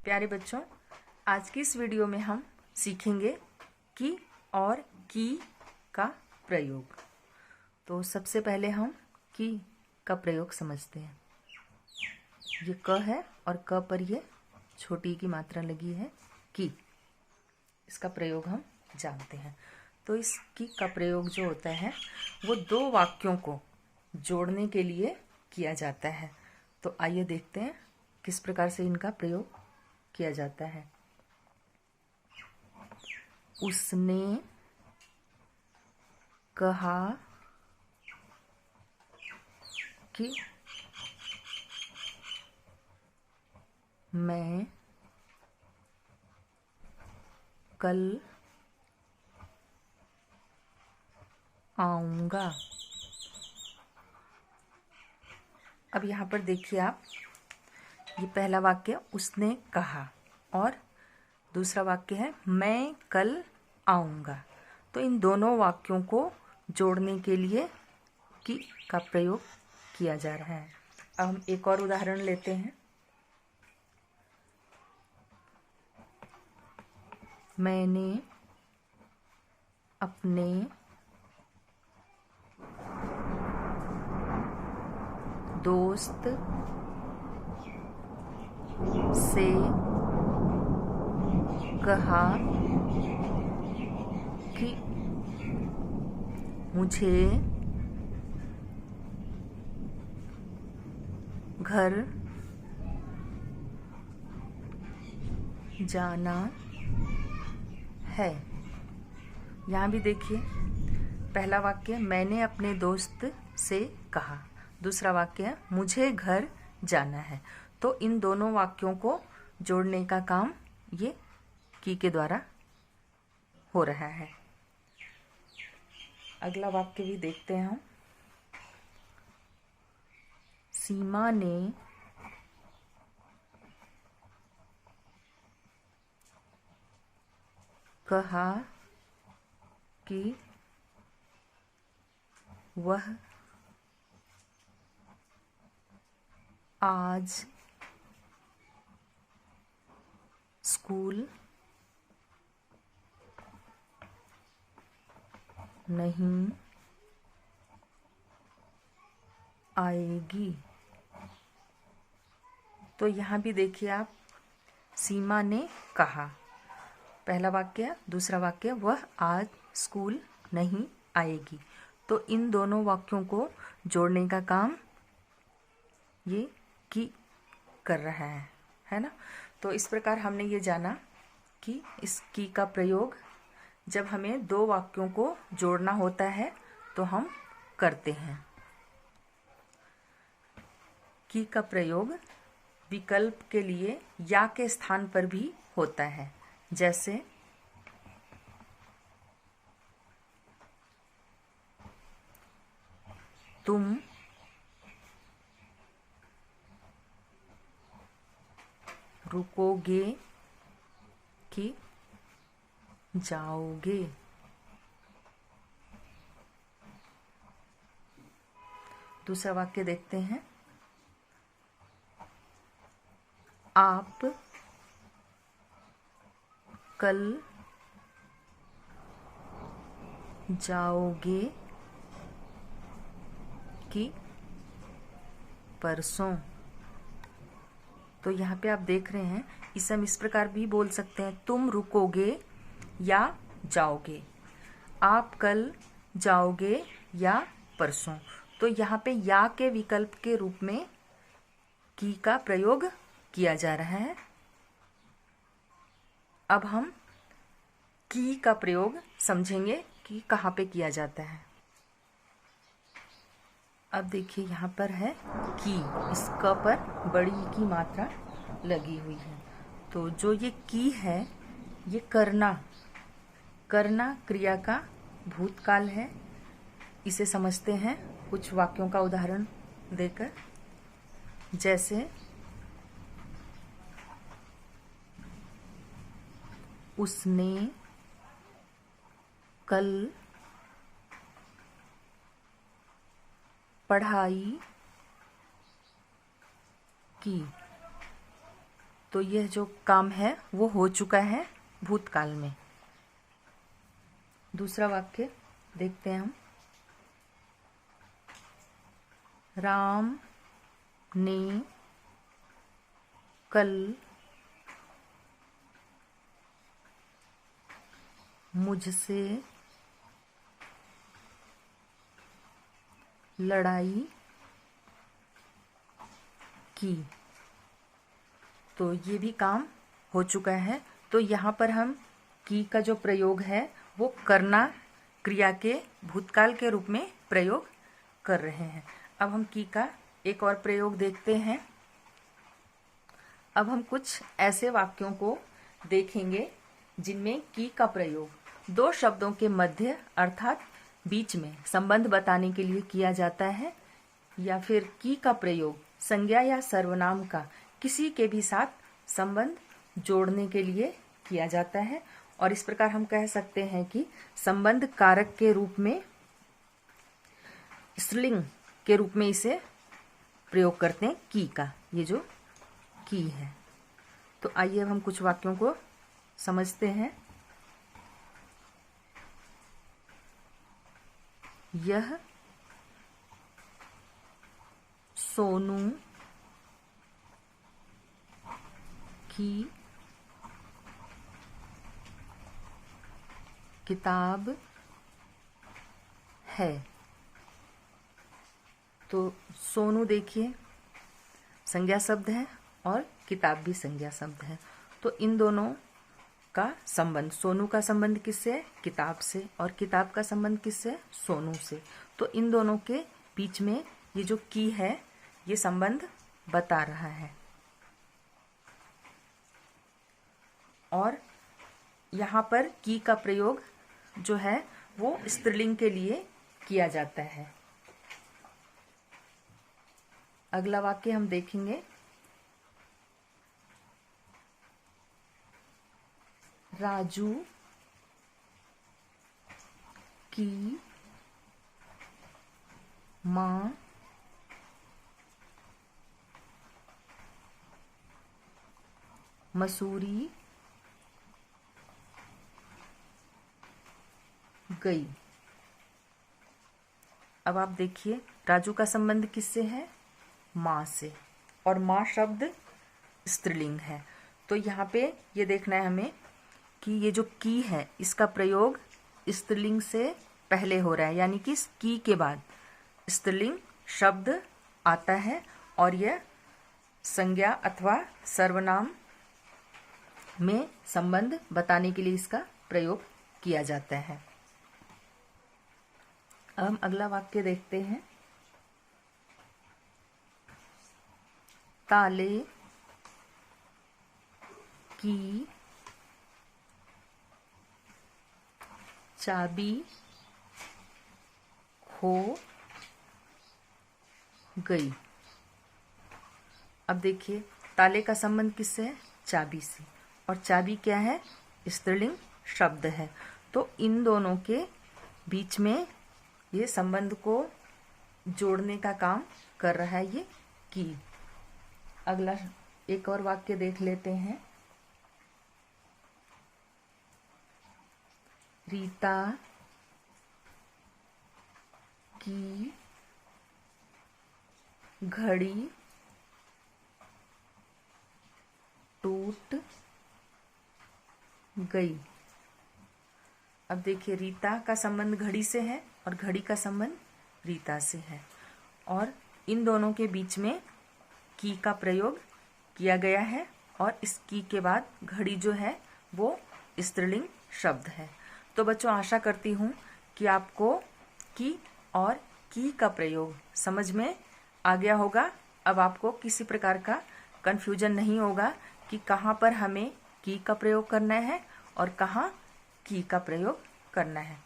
प्यारे बच्चों, आज की इस वीडियो में हम सीखेंगे की और की का प्रयोग। तो सबसे पहले हम की का प्रयोग समझते हैं। ये क है और क पर ये छोटी की मात्रा लगी है की। इसका प्रयोग हम जानते हैं। तो इस की का प्रयोग जो होता है वो दो वाक्यों को जोड़ने के लिए किया जाता है। तो आइए देखते हैं किस प्रकार से इनका प्रयोग किया जाता है। उसने कहा कि मैं कल आऊँगा। अब यहाँ पर देखिए आप, ये पहला वाक्य उसने कहा और दूसरा वाक्य है मैं कल आऊँगा। तो इन दोनों वाक्यों को जोड़ने के लिए की का प्रयोग किया जा रहा है। अब हम एक और उदाहरण लेते हैं। मैंने अपने दोस्त से कहा कि मुझे घर जाना है। यहाँ भी देखिए, पहला वाक्य मैंने अपने दोस्त से कहा, दूसरा वाक्य है मुझे घर जाना है। तो इन दोनों वाक्यों को जोड़ने का काम ये की के द्वारा हो रहा है। अगला वाक्य भी देखते हैं हम। सीमा ने कहा कि वह आज स्कूल नहीं आएगी। तो यहाँ भी देखिए आप, सीमा ने कहा, पहला वाक्य, दूसरा वाक्य वह आज स्कूल नहीं आएगी। तो इन दोनों वाक्यों को जोड़ने का काम ये की कर रहा है ना। तो इस प्रकार हमने ये जाना कि इस की का प्रयोग जब हमें दो वाक्यों को जोड़ना होता है तो हम करते हैं। की का प्रयोग विकल्प के लिए या के स्थान पर भी होता है। जैसे तुम रुकोगे कि जाओगे। दूसरा वाक्य देखते हैं। आप कल जाओगे कि परसों। तो यहाँ पे आप देख रहे हैं, इसे हम इस प्रकार भी बोल सकते हैं, तुम रुकोगे या जाओगे, आप कल जाओगे या परसों। तो यहाँ पे या के विकल्प के रूप में की का प्रयोग किया जा रहा है। अब हम की का प्रयोग समझेंगे कि कहाँ पे किया जाता है। अब देखिए यहाँ पर है की, इस क पर बड़ी की मात्रा लगी हुई है। तो जो ये की है ये करना क्रिया का भूतकाल है। इसे समझते हैं कुछ वाक्यों का उदाहरण देकर। जैसे उसने कल पढ़ाई की। तो यह जो काम है वो हो चुका है भूतकाल में। दूसरा वाक्य देखते हैं हम। राम ने कल मुझसे लड़ाई की। तो ये भी काम हो चुका है। तो यहाँ पर हम की का जो प्रयोग है वो करना क्रिया के भूतकाल के रूप में प्रयोग कर रहे हैं। अब हम की का एक और प्रयोग देखते हैं। अब हम कुछ ऐसे वाक्यों को देखेंगे जिनमें की का प्रयोग दो शब्दों के मध्य अर्थात बीच में संबंध बताने के लिए किया जाता है, या फिर की का प्रयोग संज्ञा या सर्वनाम का किसी के भी साथ संबंध जोड़ने के लिए किया जाता है। और इस प्रकार हम कह सकते हैं कि संबंध कारक के रूप में, स्त्रीलिंग के रूप में इसे प्रयोग करते हैं की का, ये जो की है। तो आइए अब हम कुछ वाक्यों को समझते हैं। यह सोनू की किताब है। तो सोनू देखिए संज्ञा शब्द है और किताब भी संज्ञा शब्द है। तो इन दोनों का संबंध, सोनू का संबंध किससे है? किताब से। और किताब का संबंध किससे है? सोनू से। तो इन दोनों के बीच में ये जो की है ये संबंध बता रहा है। और यहाँ पर की का प्रयोग जो है वो स्त्रीलिंग के लिए किया जाता है। अगला वाक्य हम देखेंगे। राजू की माँ मसूरी गई। अब आप देखिए राजू का संबंध किससे है? माँ से। और माँ शब्द स्त्रीलिंग है। तो यहाँ पे ये देखना है हमें कि ये जो की है इसका प्रयोग स्त्रीलिंग से पहले हो रहा है, यानी कि की के बाद स्त्रीलिंग शब्द आता है और यह संज्ञा अथवा सर्वनाम में संबंध बताने के लिए इसका प्रयोग किया जाता है। अब हम अगला वाक्य देखते हैं। ताले की चाबी खो गई। अब देखिए ताले का संबंध किससे है? चाबी से। और चाबी क्या है? स्त्रीलिंग शब्द है। तो इन दोनों के बीच में ये संबंध को जोड़ने का काम कर रहा है ये की। अगला एक और वाक्य देख लेते हैं। रीता की घड़ी टूट गई। अब देखिए रीता का संबंध घड़ी से है और घड़ी का संबंध रीता से है। और इन दोनों के बीच में की का प्रयोग किया गया है और इस की के बाद घड़ी जो है वो स्त्रीलिंग शब्द है। तो बच्चों आशा करती हूँ कि आपको की और की का प्रयोग समझ में आ गया होगा। अब आपको किसी प्रकार का कन्फ्यूजन नहीं होगा कि कहाँ पर हमें की का प्रयोग करना है और कहाँ की का प्रयोग करना है।